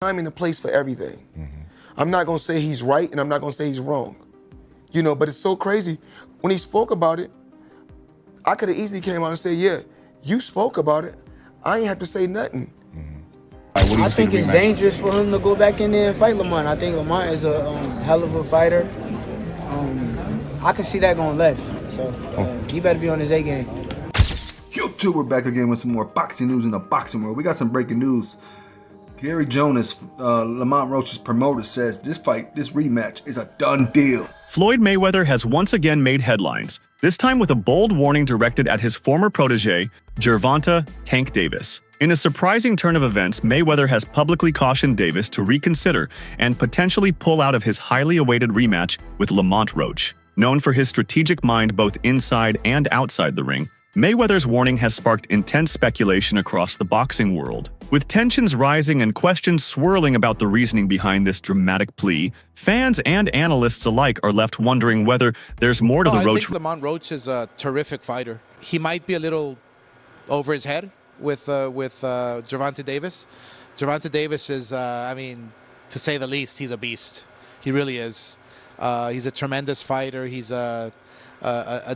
time and a place for everything. I'm not gonna say he's right and I'm not gonna say he's wrong. You know, but it's so crazy. When he spoke about it, I could have easily came out and said, yeah, you spoke about it. I ain't have to say nothing. I think it's dangerous for him to go back in there and fight Lamont. I think Lamont is a hell of a fighter. I can see that going left. So he better be on his A game. YouTube, we're back again with some more boxing news in the boxing world. We got some breaking news. Gary Jonas, Lamont Roach's promoter, says this rematch is a done deal. Floyd Mayweather has once again made headlines, this time with a bold warning directed at his former protege, Gervonta Tank Davis. In a surprising turn of events, Mayweather has publicly cautioned Davis to reconsider and potentially pull out of his highly awaited rematch with Lamont Roach. Known for his strategic mind both inside and outside the ring, Mayweather's warning has sparked intense speculation across the boxing world. With tensions rising and questions swirling about the reasoning behind this dramatic plea, fans and analysts alike are left wondering whether there's more to the Roach. I think Lamont Roach is a terrific fighter. He might be a little over his head with Gervonta Davis. Gervonta Davis is, I mean, to say the least, he's a beast. He really is. He's a tremendous fighter. He's a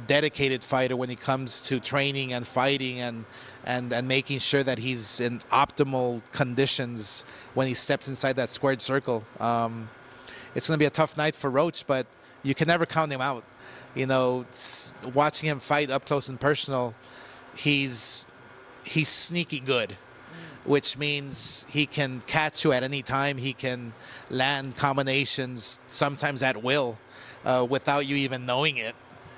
dedicated fighter when it comes to training and fighting and making sure that he's in optimal conditions when he steps inside that squared circle. It's going to be a tough night for Roach, but you can never count him out. You know, watching him fight up close and personal, he's sneaky good, which means he can catch you at any time. He can land combinations sometimes at will without you even knowing it.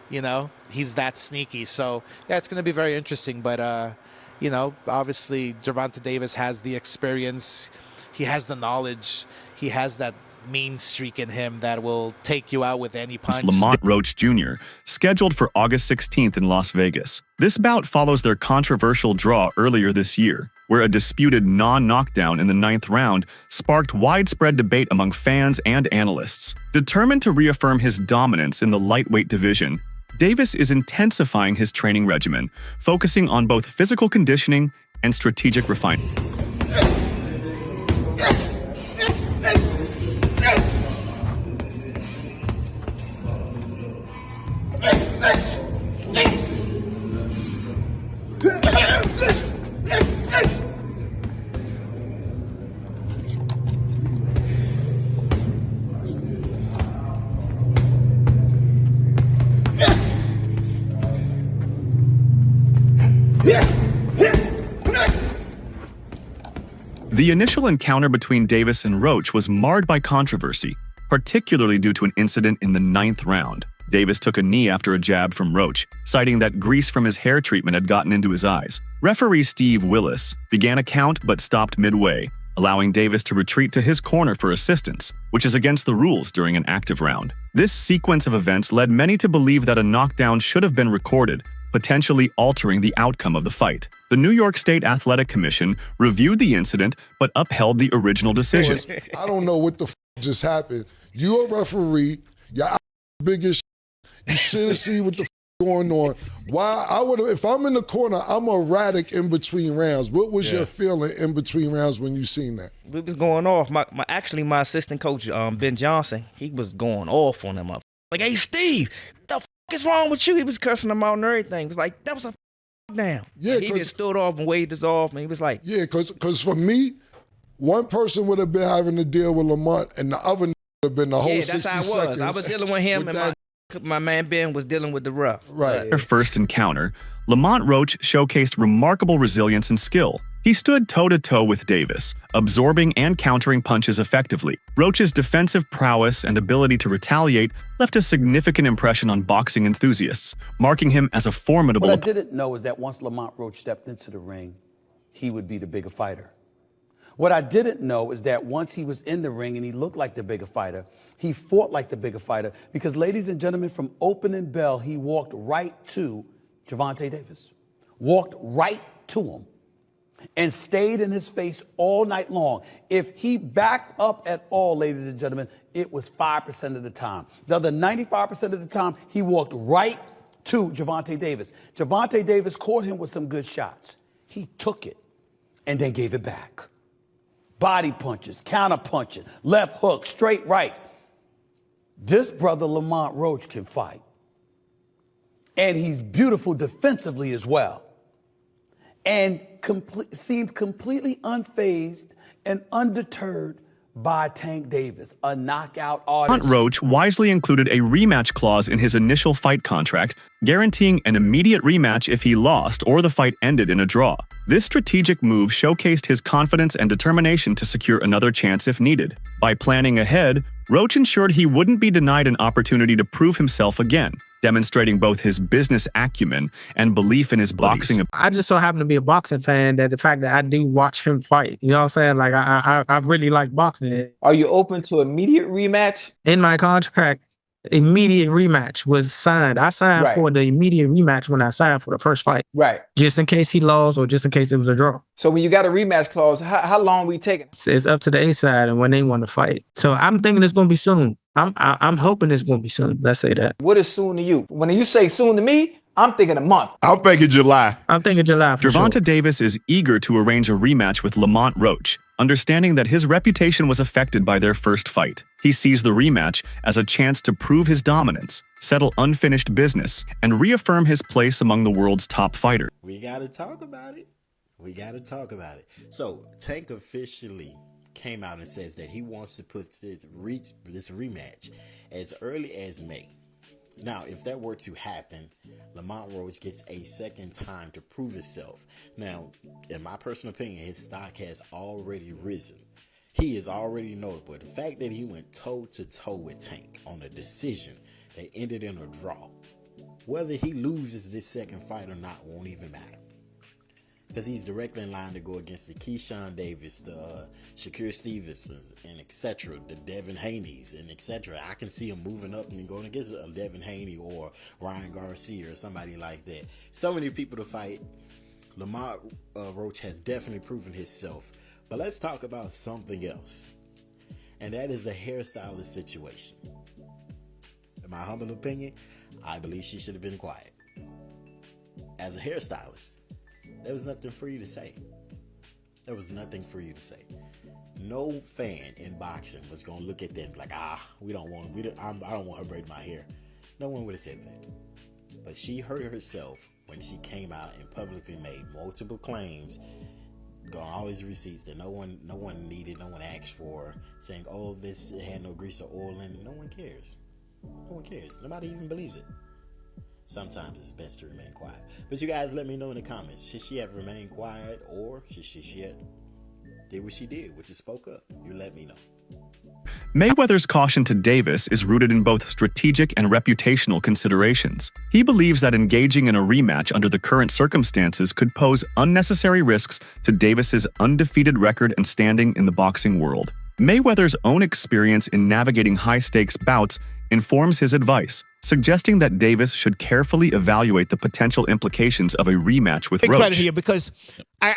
You know, he's that sneaky. So, yeah, it's going to be very interesting. But, you know, obviously Gervonta Davis has the experience. He has the knowledge. He has that mean streak in him that will take you out with any punch. Lamont Roach Jr., scheduled for August 16th in Las Vegas. This bout follows their controversial draw earlier this year, where a disputed non-knockdown in the 9th round sparked widespread debate among fans and analysts. Determined to reaffirm his dominance in the lightweight division, Davis is intensifying his training regimen, focusing on both physical conditioning and strategic refinement. The initial encounter between Davis and Roach was marred by controversy, particularly due to an incident in the 9th round. Davis took a knee after a jab from Roach, citing that grease from his hair treatment had gotten into his eyes. Referee Steve Willis began a count but stopped midway, allowing Davis to retreat to his corner for assistance, which is against the rules during an active round. This sequence of events led many to believe that a knockdown should have been recorded, potentially altering the outcome of the fight. The New York State Athletic Commission reviewed the incident but upheld the original decision. I don't know what the just happened. You're a referee. Your big as you should have seen what the going on. Why I would have, if I'm in the corner, I'm erratic in between rounds. What was your feeling in between rounds when you seen that? We was going off. Actually, my assistant coach, Ben Johnson, he was going off on him up. Like, hey, Steve, the is wrong with you? He was cursing him out and everything. He was like, that was a down. Yeah, he just stood off and waved us off, and he was like, yeah, because for me, one person would have been having to deal with Lamont, and the other would have been the whole 60 seconds. Yeah, that's how it was. I was dealing with him, and my man Ben was dealing with the rough. Right. Their first encounter, Lamont Roach showcased remarkable resilience and skill. He stood toe-to-toe with Davis, absorbing and countering punches effectively. Roach's defensive prowess and ability to retaliate left a significant impression on boxing enthusiasts, marking him as a formidable What I didn't know is that once Lamont Roach stepped into the ring, he would be the bigger fighter. What I didn't know is that once he was in the ring and he looked like the bigger fighter, he fought like the bigger fighter. Because, ladies and gentlemen, from opening bell, he walked right to Gervonta Davis. Walked right to him. And stayed in his face all night long. If he backed up at all, ladies and gentlemen, it was 5% of the time. The other 95% of the time, he walked right to Gervonta Davis. Gervonta Davis caught him with some good shots. He took it and then gave it back. body punches, counter punches, left hook, straight rights. This brother Lamont Roach can fight. And he's beautiful defensively as well. And seemed completely unfazed and undeterred by Tank Davis, a knockout artist. Lamont Roach wisely included a rematch clause in his initial fight contract, guaranteeing an immediate rematch if he lost or the fight ended in a draw. This strategic move showcased his confidence and determination to secure another chance if needed. By planning ahead, Roach ensured he wouldn't be denied an opportunity to prove himself again, demonstrating both his business acumen and belief in his boxing ability. I just so happen to be a boxing fan that the fact that I do watch him fight, you know what I'm saying? Like, I really like boxing. Are you open to immediate rematch? In my contract, immediate rematch was signed. I signed for the immediate rematch when I signed for the first fight. Right. Just in case he lost or just in case it was a draw. So when you got a rematch clause, how long we taking? It's up to the A side and when they want to fight. So I'm thinking it's going to be soon. I'm hoping it's going to be soon. Let's say that. What is soon to you? When you say soon to me, I'm thinking a month. I'm thinking July. I'm thinking July for Gervonta sure. Davis is eager to arrange a rematch with Lamont Roach, understanding that his reputation was affected by their first fight. He sees the rematch as a chance to prove his dominance, settle unfinished business, and reaffirm his place among the world's top fighters. We got to talk about it. So Tank officially came out and says that he wants to put this rematch as early as May. Now, if that were to happen, Lamont Roach gets a second time to prove himself. Now, in my personal opinion, his stock has already risen. He is already notable. The fact that he went toe-to-toe with Tank on a decision that ended in a draw, whether he loses this second fight or not won't even matter. Because he's directly in line to go against the Keyshawn Davis, the Shakur Stevensons, and etc., the Devin Haney's, and etc. I can see him moving up and going against a Devin Haney or Ryan Garcia or somebody like that. So many people to fight. Lamont Roach has definitely proven himself. But let's talk about something else. And that is the hairstylist situation. In my humble opinion, I believe she should have been quiet. As a hairstylist, there was nothing for you to say. No fan in boxing was gonna look at them like, I don't want her braiding my hair. No one would have said that. But she hurt herself when she came out and publicly made multiple claims, got all his receipts that no one needed, no one asked for, saying, oh, this had no grease or oil in it. No one cares. Nobody even believes it. Sometimes it's best to remain quiet. But you guys let me know in the comments. Should she have remained quiet, or should she have did what she did, which is spoke up? You let me know. Mayweather's caution to Davis is rooted in both strategic and reputational considerations. He believes that engaging in a rematch under the current circumstances could pose unnecessary risks to Davis's undefeated record and standing in the boxing world. Mayweather's own experience in navigating high-stakes bouts informs his advice, suggesting that Davis should carefully evaluate the potential implications of a rematch with Roach. Credit here, because I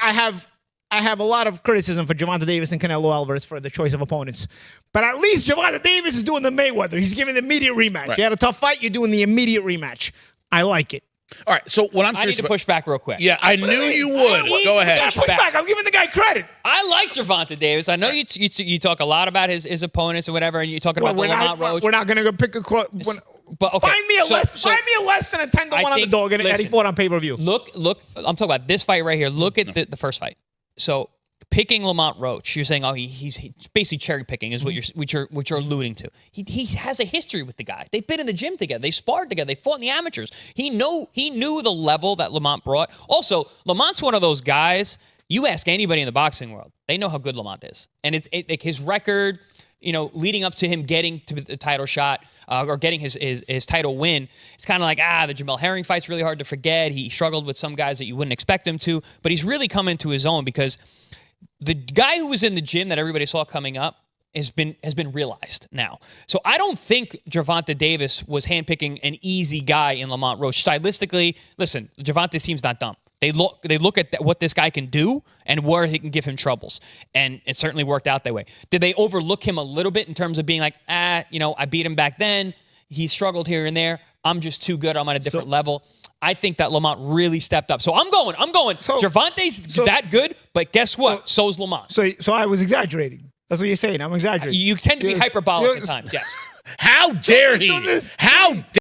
have a lot of criticism for Gervonta Davis and Canelo Alvarez for the choice of opponents. But at least Gervonta Davis is doing the Mayweather. He's giving the immediate rematch. Right. You had a tough fight, you're doing the immediate rematch. I like it. All right, so what I'm I need to push back real quick. Yeah, I knew you would. Go ahead. Push back. I'm giving the guy credit. I like Gervonta Davis. I know you talk a lot about his opponents and whatever, and you're talking about Lamont Roach. We're not going to go pick a... But okay, find me a less than a 10-1 underdog and he fought on pay-per-view. Look, I'm talking about this fight right here. Look at the first fight. So picking Lamont Roach, you're saying, oh, he's basically cherry picking is what you're alluding to. He has a history with the guy. They've been in the gym together. They sparred together. They fought in the amateurs. He knew the level that Lamont brought. Also, Lamont's one of those guys. You ask anybody in the boxing world, they know how good Lamont is, and it's like his record. Leading up to him getting to the title shot or getting his title win, it's kind of like, the Jamel Herring fight's really hard to forget. He struggled with some guys that you wouldn't expect him to, but he's really come into his own because the guy who was in the gym that everybody saw coming up has been realized now. So I don't think Gervonta Davis was handpicking an easy guy in Lamont Roach. Stylistically, listen, Gervonta's team's not dumb. They look at what this guy can do and where he can give him troubles. And it certainly worked out that way. Did they overlook him a little bit in terms of being like, I beat him back then. He struggled here and there. I'm just too good. I'm on a different level. I think that Lamont really stepped up. So I'm going. Gervonta's that good, but guess what? So's Lamont. So I was exaggerating. That's what you're saying. I'm exaggerating. You tend to be hyperbolic at times. Yes. How dare he? How